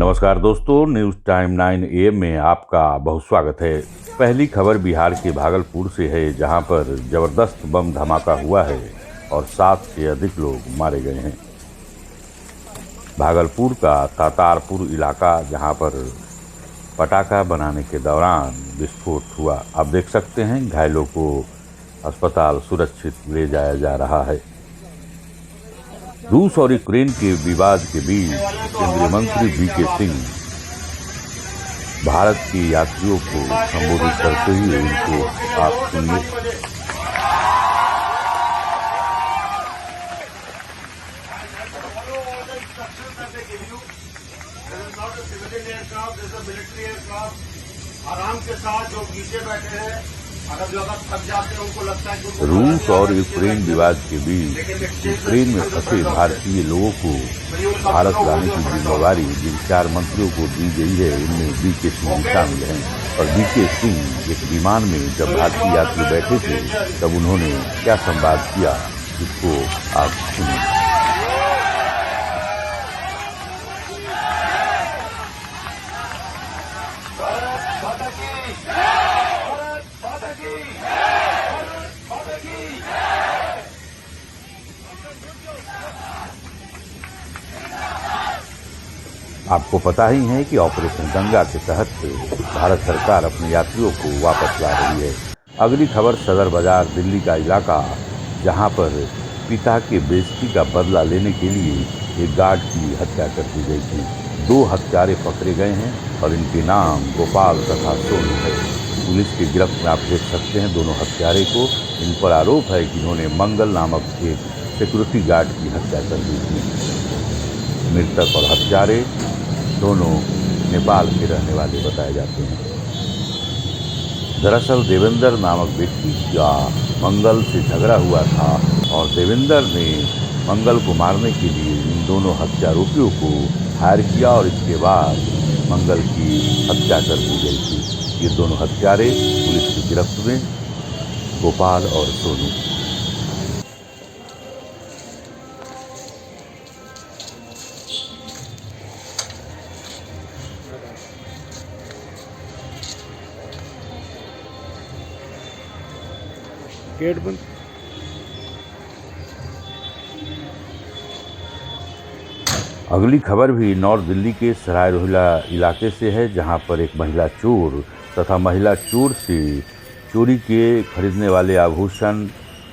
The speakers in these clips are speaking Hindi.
नमस्कार दोस्तों, न्यूज़ टाइम 9 AM में आपका बहुत स्वागत है। पहली खबर बिहार के भागलपुर से है, जहां पर जबरदस्त बम धमाका हुआ है और 7 से अधिक लोग मारे गए हैं। भागलपुर का तातारपुर इलाका, जहां पर पटाखा बनाने के दौरान विस्फोट हुआ। आप देख सकते हैं घायलों को अस्पताल सुरक्षित ले जाया जा रहा है। रूस और यूक्रेन के विवाद के बीच केंद्रीय मंत्री वीके सिंह भारत के यात्रियों को संबोधित करते हुए इनको आप सुनिए। आराम के साथ जो पीछे बैठे हैं, अगर जो थक जाते हैं उनको लगता है कि रूस और यूक्रेन विवाद के बीच यूक्रेन में फंसे भारतीय लोगों को भारत लाने की जिम्मेदारी जिन 4 मंत्रियों को दी गई है, इनमें वीके सिंह शामिल हैं। और वीके सिंह एक विमान में जब भारतीय यात्री बैठे थे, तब उन्होंने क्या संवाद किया, इसको आप सुनिए। आपको पता ही है कि ऑपरेशन गंगा के तहत भारत सरकार अपने यात्रियों को वापस ला रही है। अगली खबर सदर बाजार दिल्ली का इलाका, जहां पर पिता के बेइज्जती का बदला लेने के लिए एक गार्ड की हत्या कर दी गई थी। 2 हत्यारे पकड़े गए हैं और इनके नाम गोपाल तथा सोनू है। पुलिस की गिरफ्त में आप देख सकते हैं दोनों हत्यारे को। इन पर आरोप है कि इन्होंने मंगल नामक एक सिक्योरिटी गार्ड की हत्या कर दी थी। मृतक और हत्यारे दोनों नेपाल के रहने वाले बताए जाते हैं। दरअसल देवेंद्र नामक व्यक्ति का मंगल से झगड़ा हुआ था और देवेंद्र ने मंगल को मारने के लिए इन दोनों हत्यारोपियों को हायर किया और इसके बाद मंगल की हत्या कर दी गई थी। ये दोनों हत्यारे पुलिस की गिरफ्त में, गोपाल और सोनू। गेट बंद। अगली खबर भी नॉर्थ दिल्ली के सराय रोहिला इलाके से है, जहां पर एक महिला चोर तथा महिला चोर से चोरी के खरीदने वाले आभूषण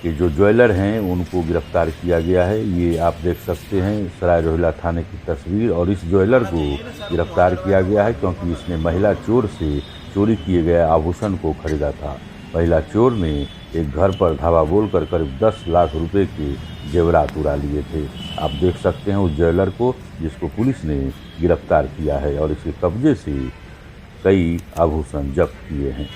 के जो ज्वेलर हैं उनको गिरफ्तार किया गया है। ये आप देख सकते हैं सराय रोहिला थाने की तस्वीर। और इस ज्वेलर को गिरफ्तार किया गया है क्योंकि इसने महिला चोर से चोरी किए गए आभूषण को खरीदा था। महिला चोर ने एक घर पर धावा बोलकर करीब 10 लाख रुपए के जेवरात उड़ा लिए थे। आप देख सकते हैं उस ज्वेलर को, जिसको पुलिस ने गिरफ्तार किया है और इसके कब्जे से कई आभूषण जब्त किए हैं।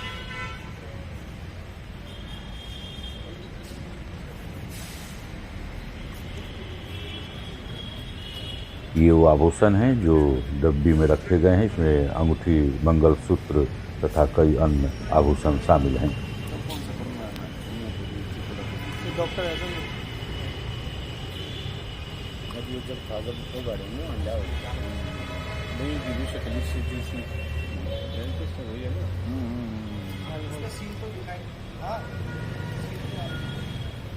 ये वो आभूषण हैं जो डब्बी में रखे गए हैं। इसमें अंगूठी, मंगलसूत्र तथा कई अन्य आभूषण शामिल हैं। डॉक्टर ऐसा जब कागज तो गाड़ी में अंडा हो नहीं गिरी शक्ल से जैसी तो वही है ना।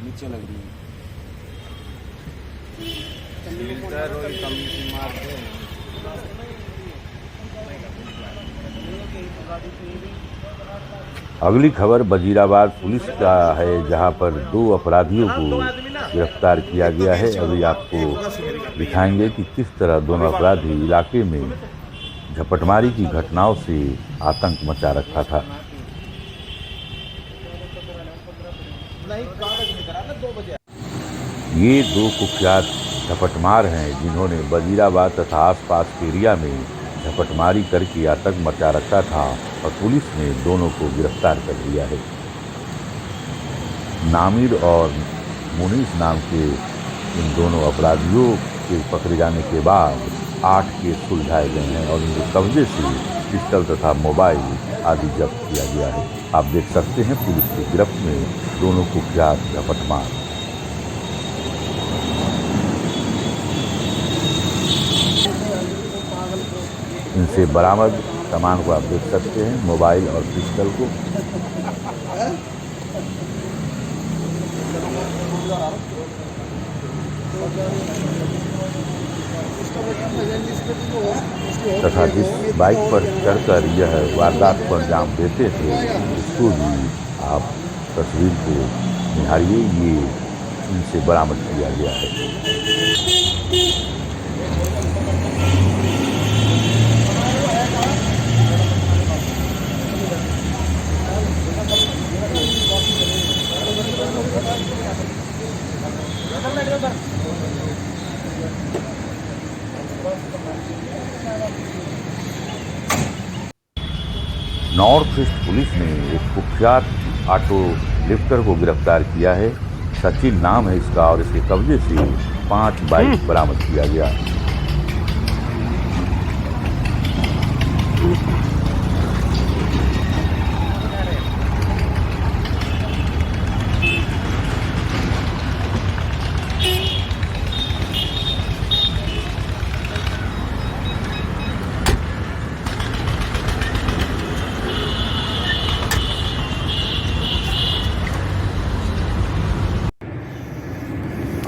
नीचे लग रही अगली खबर वजीराबाद पुलिस का है, जहां पर 2 अपराधियों को गिरफ्तार किया गया है। अभी आपको दिखाएंगे कि किस तरह दोनों अपराधी इलाके में झपटमारी की घटनाओं से आतंक मचा रखा था। ये 2 कुख्यात झपटमार हैं जिन्होंने वजीराबाद तथा आसपास के एरिया में झपटमारी करके आतंक मचा रखा था और पुलिस ने दोनों को गिरफ्तार कर लिया है। नामिर और मुनीस नाम के इन दोनों अपराधियों के पकड़े जाने के बाद 8 केस सुलझाए गए हैं और इनके कब्जे से पिस्टल तथा मोबाइल आदि जब्त किया गया है। आप देख सकते हैं पुलिस की गिरफ्त में दोनों कुख्यात झपटमार। से बरामद सामान को आप देख सकते हैं, मोबाइल और पिस्टल को। तथा जिस बाइक पर चढ़कर यह वारदात को अंजाम देते थे उसको भी आप तस्वीर को निहारिए, ये इनसे बरामद किया गया है। नॉर्थ ईस्ट पुलिस ने एक कुख्यात ऑटो लिफ्टर को गिरफ्तार किया है। सचिन नाम है इसका और इसके कब्जे से 5 बाइक बरामद किया गया।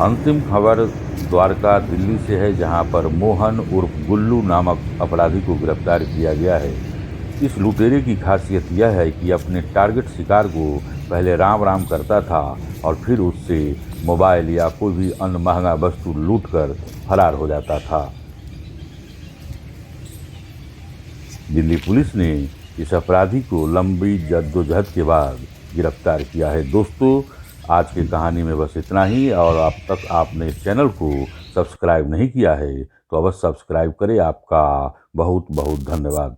अंतिम खबर द्वारका दिल्ली से है, जहां पर मोहन उर्फ गुल्लू नामक अपराधी को गिरफ्तार किया गया है। इस लुटेरे की खासियत यह है कि अपने टारगेट शिकार को पहले राम राम करता था और फिर उससे मोबाइल या कोई भी अन्य महंगा वस्तु लूटकर फरार हो जाता था। दिल्ली पुलिस ने इस अपराधी को लंबी जद्दोजहद के बाद गिरफ्तार किया है। दोस्तों, आज की कहानी में बस इतना ही, और अब तक आपने इस चैनल को सब्सक्राइब नहीं किया है तो अवश्य सब्सक्राइब करें। आपका बहुत बहुत धन्यवाद।